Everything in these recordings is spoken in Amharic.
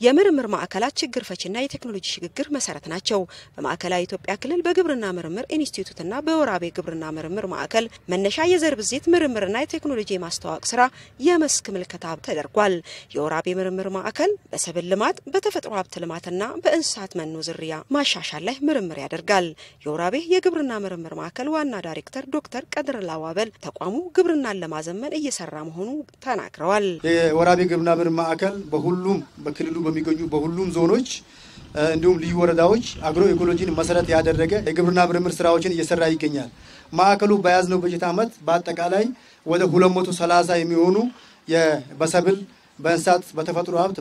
የምርምር ማዕከላት ችግር ፈቺና የቴክኖሎጂ ሽግግር መሰረት ናቸው። በማዕከላዊ ኢትዮጵያ ክልል በግብርና ምርምር ኢንስቲትዩትና በወራቤ ግብርና ምርምር ማዕከል መነሻ የዘር ብዜት ምርምርና የቴክኖሎጂ ማስተዋወቅ ስራ የመስክ ምልከታ ተደርጓል። የወራቤ ምርምር ማዕከል በሰብል ልማት፣ በተፈጥሮ ሀብት ልማትና በእንስሳት መኖ ዝርያ ማሻሻል ላይ ምርምር ያደርጋል። የወራቤ የግብርና ምርምር ማዕከል ዋና ዳይሬክተር ዶክተር ቀድርላ ዋበል ተቋሙ ግብርናን ለማዘመን እየሰራ መሆኑ ተናግረዋል። የወራቤ ግብርና ምርምር ማዕከል በሁሉም በክልሉ በሚገኙ በሁሉም ዞኖች እንዲሁም ልዩ ወረዳዎች አግሮ ኢኮሎጂን መሰረት ያደረገ የግብርና ምርምር ስራዎችን እየሰራ ይገኛል። ማዕከሉ በያዝነው በጀት ዓመት በአጠቃላይ ወደ 230 የሚሆኑ በሰብል፣ በእንስሳት፣ በተፈጥሮ ሀብት፣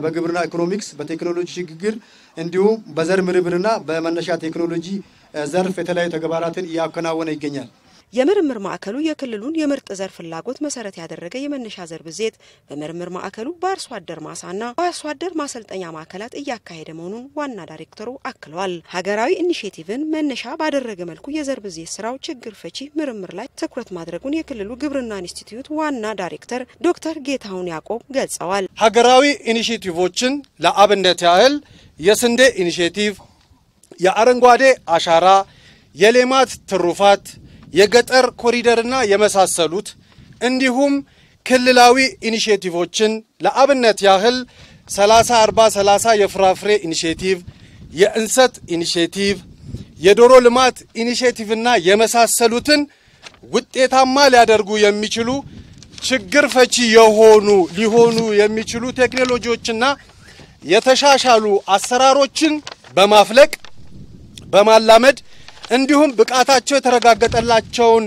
በግብርና ኢኮኖሚክስ፣ በቴክኖሎጂ ሽግግር እንዲሁም በዘር ምርምርና በመነሻ ቴክኖሎጂ ዘርፍ የተለያዩ ተግባራትን እያከናወነ ይገኛል። የምርምር ማዕከሉ የክልሉን የምርጥ ዘር ፍላጎት መሰረት ያደረገ የመነሻ ዘር ብዜት በምርምር ማዕከሉ በአርሶ አደር ማሳና በአርሶ አደር ማሰልጠኛ ማዕከላት እያካሄደ መሆኑን ዋና ዳይሬክተሩ አክለዋል። ሀገራዊ ኢኒሼቲቭን መነሻ ባደረገ መልኩ የዘር ብዜት ስራው ችግር ፈቺ ምርምር ላይ ትኩረት ማድረጉን የክልሉ ግብርና ኢንስቲትዩት ዋና ዳይሬክተር ዶክተር ጌታሁን ያዕቆብ ገልጸዋል። ሀገራዊ ኢኒሼቲቮችን ለአብነት ያህል የስንዴ ኢኒሼቲቭ፣ የአረንጓዴ አሻራ፣ የሌማት ትሩፋት፣ የገጠር ኮሪደርና የመሳሰሉት እንዲሁም ክልላዊ ኢኒሼቲቮችን ለአብነት ያህል 30-40-30 የፍራፍሬ ኢኒሼቲቭ፣ የእንሰት ኢኒሼቲቭ፣ የዶሮ ልማት ኢኒሼቲቭና የመሳሰሉትን ውጤታማ ሊያደርጉ የሚችሉ ችግር ፈቺ ሊሆኑ የሚችሉ ቴክኖሎጂዎችና የተሻሻሉ አሰራሮችን በማፍለቅ በማላመድ እንዲሁም ብቃታቸው የተረጋገጠላቸውን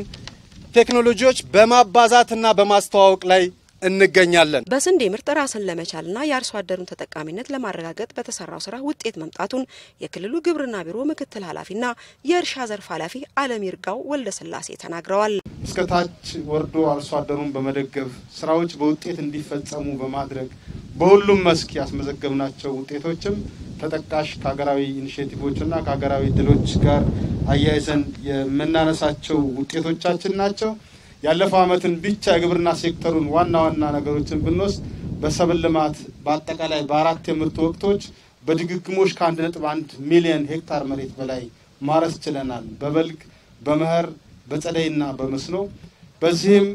ቴክኖሎጂዎች በማባዛትና በማስተዋወቅ ላይ እንገኛለን። በስንዴ ምርት ራስን ለመቻልና የአርሶ አደሩን ተጠቃሚነት ለማረጋገጥ በተሰራው ስራ ውጤት መምጣቱን የክልሉ ግብርና ቢሮ ምክትል ኃላፊና የእርሻ ዘርፍ ኃላፊ አለም ይርጋው ወልደስላሴ ተናግረዋል። እስከ ታች ወርዶ አርሶ አደሩን በመደገፍ ስራዎች በውጤት እንዲፈጸሙ በማድረግ በሁሉም መስክ ያስመዘገብናቸው ውጤቶችም ተጠቃሽ ከሀገራዊ ኢኒሼቲቮችና ከሀገራዊ ድሎች ጋር አያይዘን የምናነሳቸው ውጤቶቻችን ናቸው። ያለፈው ዓመትን ብቻ የግብርና ሴክተሩን ዋና ነገሮችን ብንወስድ በሰብል ልማት በአጠቃላይ በአራት የምርት ወቅቶች በድግግሞሽ ከ1.1 ሚሊዮን ሄክታር መሬት በላይ ማረስ ችለናል። በበልግ፣ በመኸር፣ በጸደይና በመስኖ በዚህም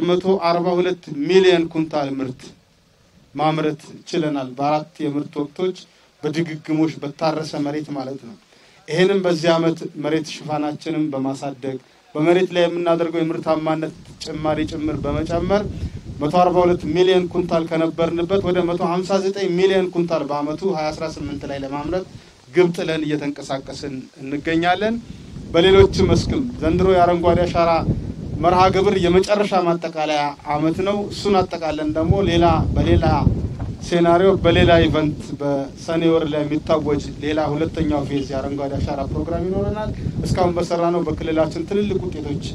142 ሚሊዮን ኩንታል ምርት ማምረት ችለናል። በአራት የምርት ወቅቶች በድግግሞሽ በታረሰ መሬት ማለት ነው። ይሄንም በዚህ ዓመት መሬት ሽፋናችንን በማሳደግ በመሬት ላይ የምናደርገው የምርታማነት ጭማሪ ጭምር በመጨመር 142 ሚሊዮን ኩንታል ከነበርንበት ወደ 159 ሚሊዮን ኩንታል በአመቱ 2018 ላይ ለማምረት ግብ ጥለን እየተንቀሳቀስን እንገኛለን። በሌሎች መስክም ዘንድሮ የአረንጓዴ አሻራ መርሃ ግብር የመጨረሻ ማጠቃለያ አመት ነው። እሱን አጠቃለን ደግሞ በሌላ ሴናሪዮ በሌላ ኢቨንት በሰኔ ወር ላይ የሚታወጅ ሌላ ሁለተኛው ፌዝ የአረንጓዴ አሻራ ፕሮግራም ይኖረናል። እስካሁን በሰራነው በክልላችን ትልልቅ ውጤቶች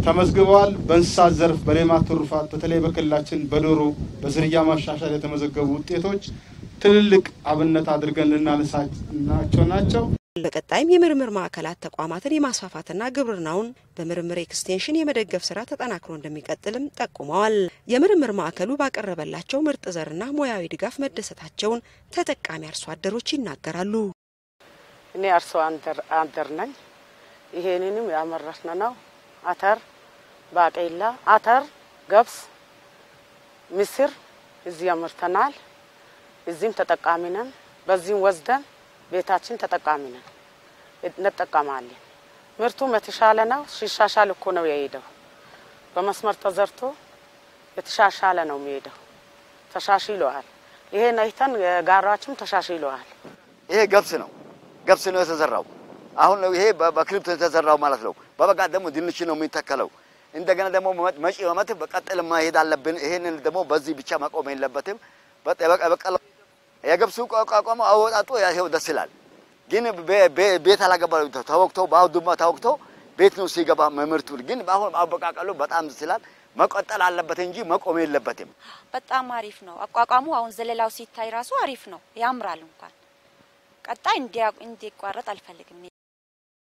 ተመዝግበዋል። በእንስሳት ዘርፍ በሌማት ትሩፋት በተለይ በክልላችን በዶሮ በዝርያ ማሻሻል የተመዘገቡ ውጤቶች ትልልቅ አብነት አድርገን ልናነሳቸው ናቸው። በቀጣይም የምርምር ማዕከላት ተቋማትን የማስፋፋትና ግብርናውን በምርምር ኤክስቴንሽን የመደገፍ ስራ ተጠናክሮ እንደሚቀጥልም ጠቁመዋል። የምርምር ማዕከሉ ባቀረበላቸው ምርጥ ዘርና ሙያዊ ድጋፍ መደሰታቸውን ተጠቃሚ አርሶ አደሮች ይናገራሉ። እኔ አርሶ አደር ነኝ። ይሄንንም ያመረትነው አተር፣ ባቄላ፣ ገብስ፣ ምስር እዚህ ያመርተናል። እዚህም ተጠቃሚ ነን። በዚህም ወስደን ቤታችን ተጠቃሚ ነን እንጠቀማለን። ምርቱ የተሻለ ነው። ሲሻሻል እኮ ነው የሄደው። በመስመር ተዘርቶ የተሻሻለ ነው የሚሄደው። ተሻሽሏል። ይሄን አይተን ጋራችን ተሻሽሏል። ይሄ ገብስ ነው የተዘራው። አሁን ይሄ በክሪፕቶ የተዘራው ማለት ነው። በበጋ ደግሞ ድንች ነው የሚተከለው። እንደገና ደግሞ መጪ ዓመት በቀጥል መሄድ አለብን። ይሄንን ደግሞ በዚህ ብቻ መቆም የለበትም። በቀለ የገብሱ ቋቋሙ አወጣጡ ያው ደስ ይላል። ግን ቤት አላገባው ተወክቶ ባውዱማ ተወክቶ ቤት ነው ሲገባ መምርቱ ግን አሁን አበቃቀሉ በጣም ደስ ይላል። መቆጠል አለበት እንጂ መቆም የለበትም። በጣም አሪፍ ነው አቋቋሙ። አሁን ዘለላው ሲታይ ራሱ አሪፍ ነው፣ ያምራል። እንኳን ቀጣይ እንዲቋረጥ አልፈልግም።